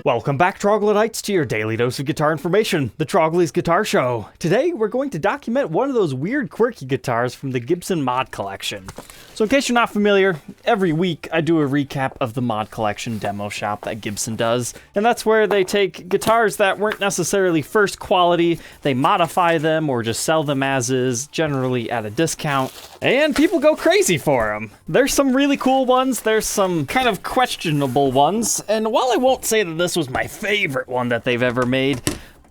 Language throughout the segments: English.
Welcome back, Troglodytes, to your daily dose of guitar information, the Trogly's Guitar Show. Today, we're going to document one of those weird, quirky guitars from the Gibson mod collection. So in case you're not familiar, every week I do a recap of the mod collection demo shop that Gibson does, and that's where they take guitars that weren't necessarily first quality, they modify them or just sell them as is, generally at a discount, and people go crazy for them. There's some really cool ones, there's some kind of questionable ones, and while I won't say that this was my favorite one that they've ever made,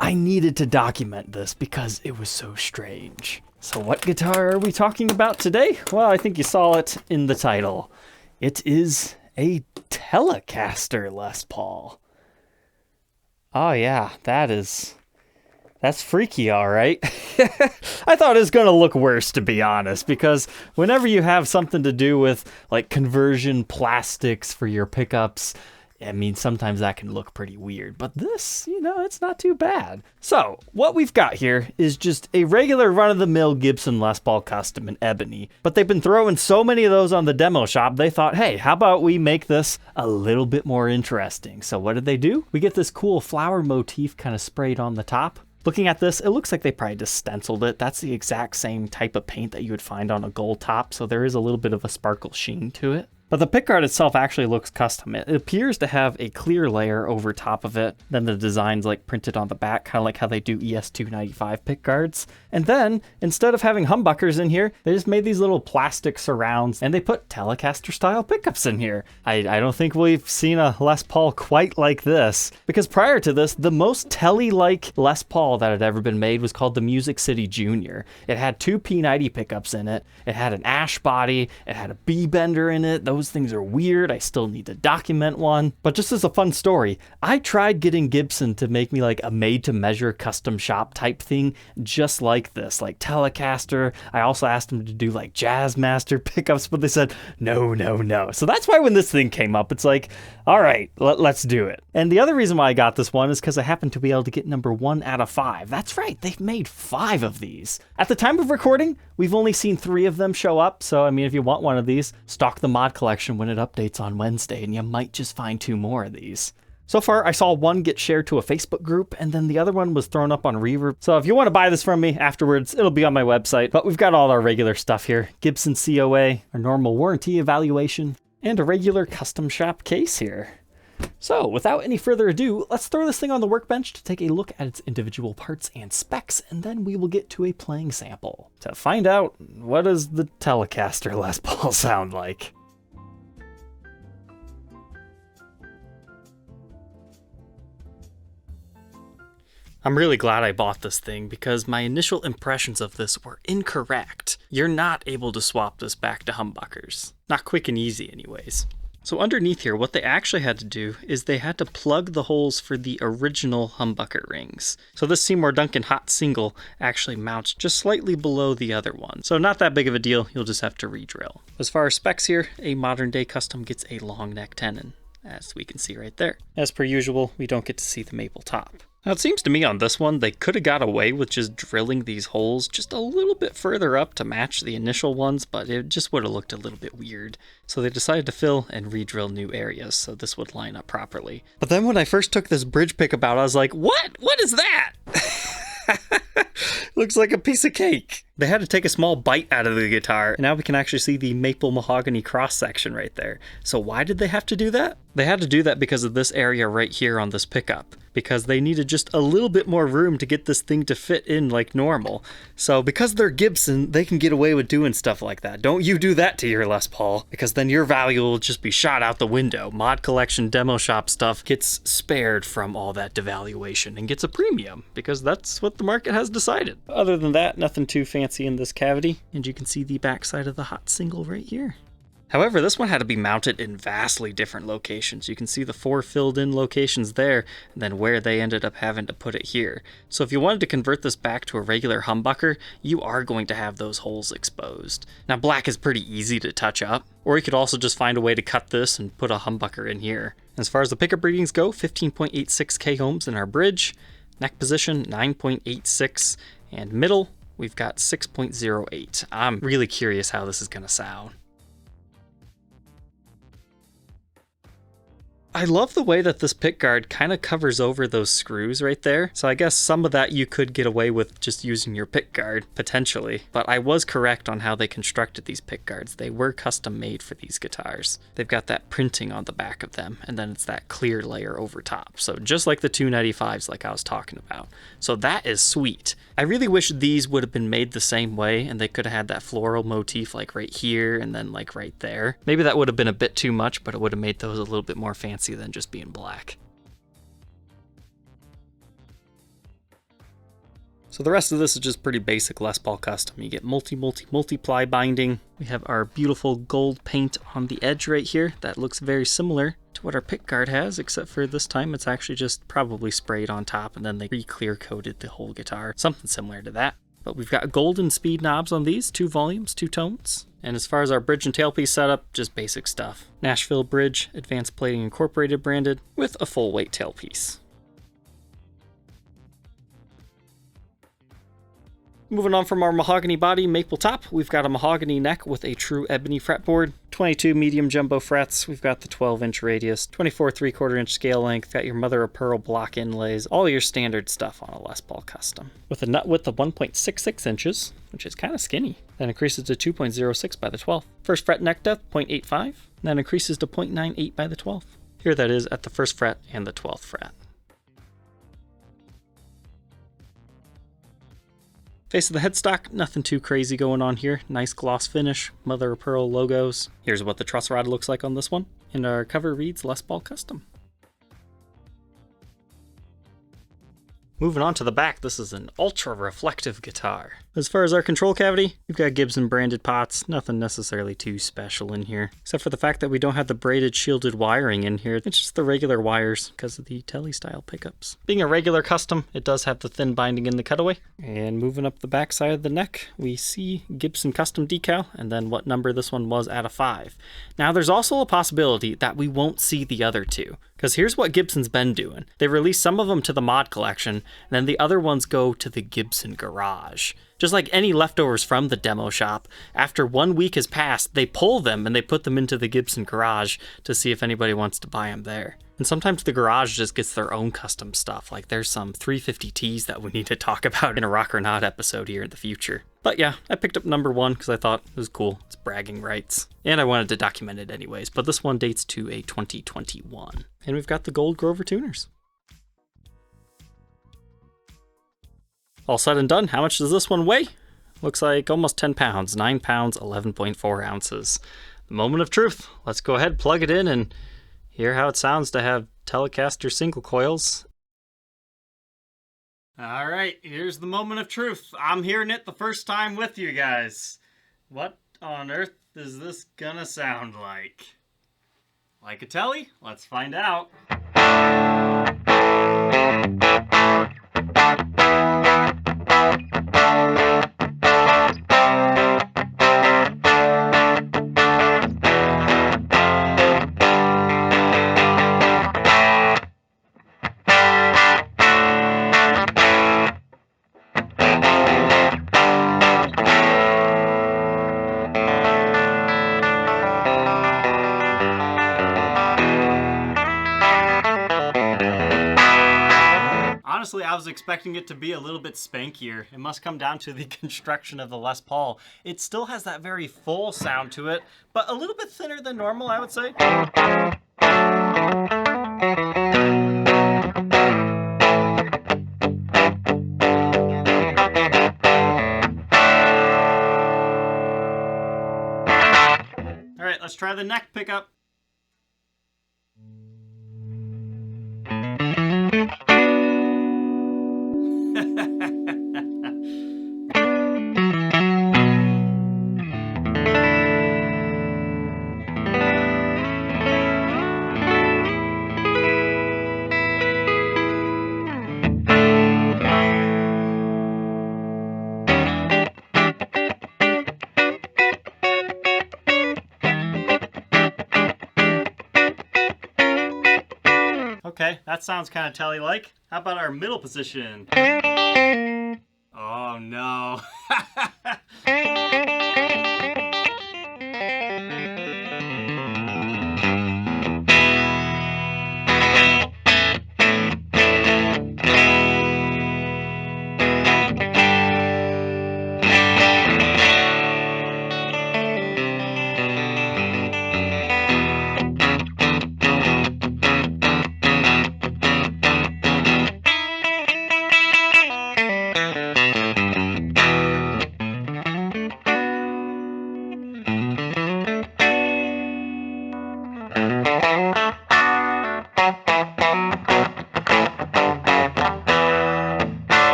I needed to document this because it was so strange. So what guitar are we talking about today? Well, I think you saw it in the title. It is a Telecaster Les Paul. Oh yeah, that's freaky, all right. I thought it was gonna look worse, to be honest, because whenever you have something to do with like conversion plastics for your pickups, I mean, sometimes that can look pretty weird, but this, it's not too bad. So, what we've got here is just a regular run-of-the-mill Gibson Les Paul Custom in ebony, but they've been throwing so many of those on the demo shop, they thought, hey, how about we make this a little bit more interesting? So what did they do? We get this cool flower motif kind of sprayed on the top. Looking at this, it looks like they probably just stenciled it. That's the exact same type of paint that you would find on a gold top, so there is a little bit of a sparkle sheen to it. But the pickguard itself actually looks custom. It appears to have a clear layer over top of it. Then the design's like printed on the back, kind of like how they do ES295 pickguards. And then, instead of having humbuckers in here, they just made these little plastic surrounds and they put Telecaster style pickups in here. I don't think we've seen a Les Paul quite like this, because prior to this, the most Tele-like Les Paul that had ever been made was called the Music City Junior. It had two P90 pickups in it. It had an ash body. It had a B bender in it. Those things are weird. I still need to document one. But just as a fun story, I tried getting Gibson to make me like a made-to-measure custom shop type thing just like this, like Telecaster. I also asked them to do like Jazzmaster pickups, but they said, no. So that's why when this thing came up, it's like, all right, let's do it. And the other reason why I got this one is because I happened to be able to get number 1 out of 5. That's right, they've made 5 of these. At the time of recording, we've only seen 3 of them show up, so I mean, if you want one of these, stock the mod collection when it updates on Wednesday, and you might just find 2 more of these. So far, I saw one get shared to a Facebook group, and then the other one was thrown up on Reverb. So if you want to buy this from me afterwards, it'll be on my website. But we've got all our regular stuff here. Gibson COA, a normal warranty evaluation, and a regular custom shop case here. So without any further ado, let's throw this thing on the workbench to take a look at its individual parts and specs, and then we will get to a playing sample to find out what does the Telecaster Les Paul sound like. I'm really glad I bought this thing because my initial impressions of this were incorrect. You're not able to swap this back to humbuckers. Not quick and easy anyways. So underneath here, what they actually had to do is they had to plug the holes for the original humbucker rings. So this Seymour Duncan hot single actually mounts just slightly below the other one. So not that big of a deal, you'll just have to re-drill. As far as specs here, a modern day custom gets a long neck tenon, as we can see right there. As per usual, we don't get to see the maple top. Now it seems to me on this one, they could have got away with just drilling these holes just a little bit further up to match the initial ones, but it just would have looked a little bit weird. So they decided to fill and re-drill new areas so this would line up properly. But then when I first took this bridge pickup out, I was like, what? What is that? Looks like a piece of cake. They had to take a small bite out of the guitar, and now we can actually see the maple mahogany cross section right there. So why did they have to do that? They had to do that because of this area right here on this pickup, because they needed just a little bit more room to get this thing to fit in like normal. So because they're Gibson, they can get away with doing stuff like that. Don't you do that to your Les Paul, because then your value will just be shot out the window. Mod collection demo shop stuff gets spared from all that devaluation and gets a premium, because that's what the market has decided. Other than that, nothing too fancy in this cavity, and you can see the backside of the hot single right here. However, this one had to be mounted in vastly different locations. You can see the 4 filled in locations there, and then where they ended up having to put it here. So if you wanted to convert this back to a regular humbucker, you are going to have those holes exposed. Now black is pretty easy to touch up, or you could also just find a way to cut this and put a humbucker in here. As far as the pickup readings go, 15.86 k ohms in our bridge, neck position 9.86, and middle we've got 6.08. I'm really curious how this is going to sound. I love the way that this pickguard kind of covers over those screws right there. So I guess some of that you could get away with just using your pickguard, potentially. But I was correct on how they constructed these pickguards. They were custom made for these guitars. They've got that printing on the back of them, and then it's that clear layer over top. So just like the 295s like I was talking about. So that is sweet. I really wish these would have been made the same way, and they could have had that floral motif like right here and then like right there. Maybe that would have been a bit too much, but it would have made those a little bit more fancy than just being black. So the rest of this is just pretty basic Les Paul custom. You get multi-ply binding. We have our beautiful gold paint on the edge right here. That looks very similar to what our pickguard has, except for this time it's actually just probably sprayed on top and then they re-clear coated the whole guitar. Something similar to that. But we've got golden speed knobs on these, 2 volumes, 2 tones. And as far as our bridge and tailpiece setup, just basic stuff. Nashville bridge, Advanced Plating Incorporated branded, with a full weight tailpiece. Moving on from our mahogany body, maple top, we've got a mahogany neck with a true ebony fretboard, 22 medium jumbo frets, we've got the 12-inch radius, 24 3/4-inch scale length, got your mother of pearl block inlays, all your standard stuff on a Les Paul custom. With a nut width of 1.66 inches, which is kind of skinny. Then increases to 2.06 by the 12th. First fret neck depth, 0.85, then increases to 0.98 by the 12th. Here that is at the 1st fret and the 12th fret. Face of the headstock, nothing too crazy going on here. Nice gloss finish, mother of pearl logos. Here's what the truss rod looks like on this one. And our cover reads Les Paul Custom. Moving on to the back, this is an ultra reflective guitar. As far as our control cavity, we've got Gibson branded pots, nothing necessarily too special in here, except for the fact that we don't have the braided shielded wiring in here. It's just the regular wires because of the Tele style pickups. Being a regular custom, it does have the thin binding in the cutaway. And moving up the back side of the neck, we see Gibson custom decal, and then what number this one was at a 5. Now there's also a possibility that we won't see the other two, because here's what Gibson's been doing. They release some of them to the mod collection, and then the other ones go to the Gibson garage. Just like any leftovers from the demo shop, after 1 week has passed, they pull them and they put them into the Gibson garage to see if anybody wants to buy them there. And sometimes the garage just gets their own custom stuff, like there's some 350Ts that we need to talk about in a Rock or Not episode here in the future. But yeah, I picked up number 1 because I thought it was cool. It's bragging rights. And I wanted to document it anyways, but this one dates to a 2021. And we've got the gold Grover tuners. All said and done, how much does this one weigh? Looks like almost 10 pounds, 9 pounds, 11.4 ounces. The moment of truth. Let's go ahead, plug it in, and hear how it sounds to have Telecaster single coils. All right, here's the moment of truth. I'm hearing it the first time with you guys. What on earth is this gonna sound like? Like a Tele? Let's find out. Honestly, I was expecting it to be a little bit spankier. It must come down to the construction of the Les Paul. It still has that very full sound to it, but a little bit thinner than normal, I would say. All right, let's try the neck pickup. Okay, that sounds kind of Tele-like. How about our middle position? Oh no.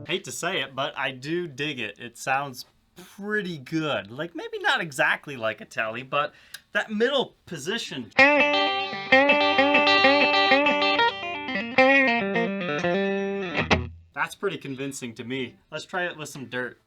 Hate to say it, but I do dig it. It sounds pretty good. Like, maybe not exactly like a Tele, but that middle position. That's pretty convincing to me. Let's try it with some dirt.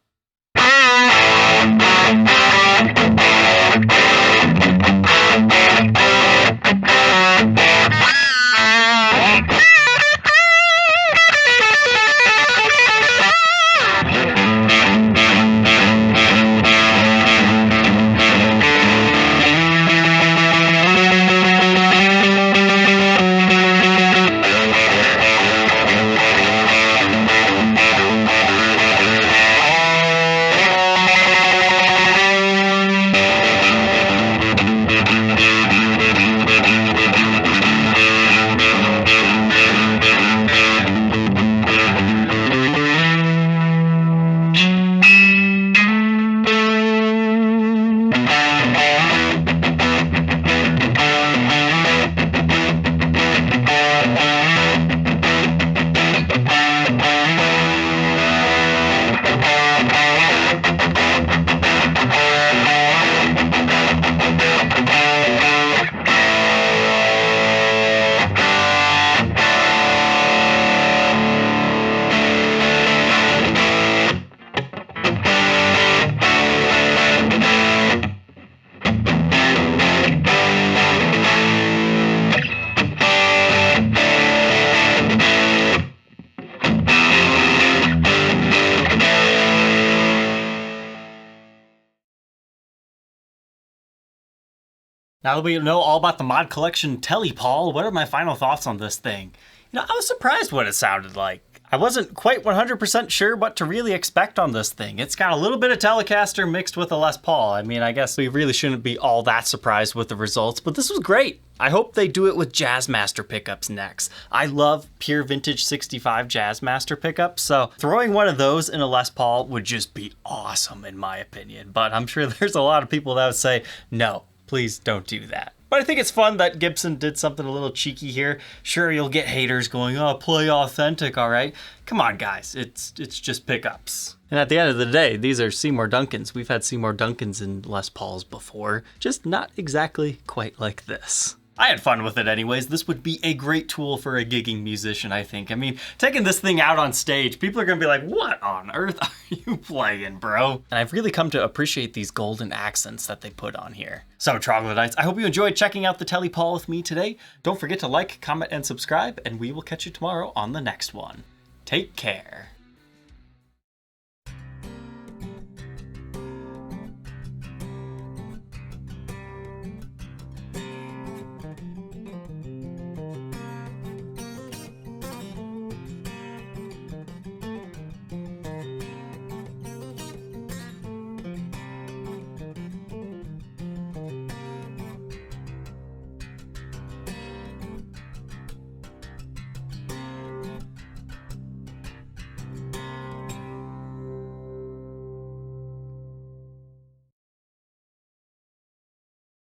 Now that we know all about the mod collection TelePaul, what are my final thoughts on this thing? You know, I was surprised what it sounded like. I wasn't quite 100% sure what to really expect on this thing. It's got a little bit of Telecaster mixed with a Les Paul. I mean, I guess we really shouldn't be all that surprised with the results, but this was great. I hope they do it with Jazzmaster pickups next. I love pure vintage 65 Jazzmaster pickups, so throwing one of those in a Les Paul would just be awesome in my opinion. But I'm sure there's a lot of people that would say, no, please don't do that. But I think it's fun that Gibson did something a little cheeky here. Sure, you'll get haters going, oh, play authentic, all right? Come on, guys, it's just pickups. And at the end of the day, these are Seymour Duncans. We've had Seymour Duncans in Les Pauls before, just not exactly quite like this. I had fun with it anyways. This would be a great tool for a gigging musician, I think. I mean, taking this thing out on stage, people are gonna be like, what on earth are you playing, bro? And I've really come to appreciate these golden accents that they put on here. So, Troglodytes, I hope you enjoyed checking out the TelePaul with me today. Don't forget to like, comment, and subscribe, and we will catch you tomorrow on the next one. Take care.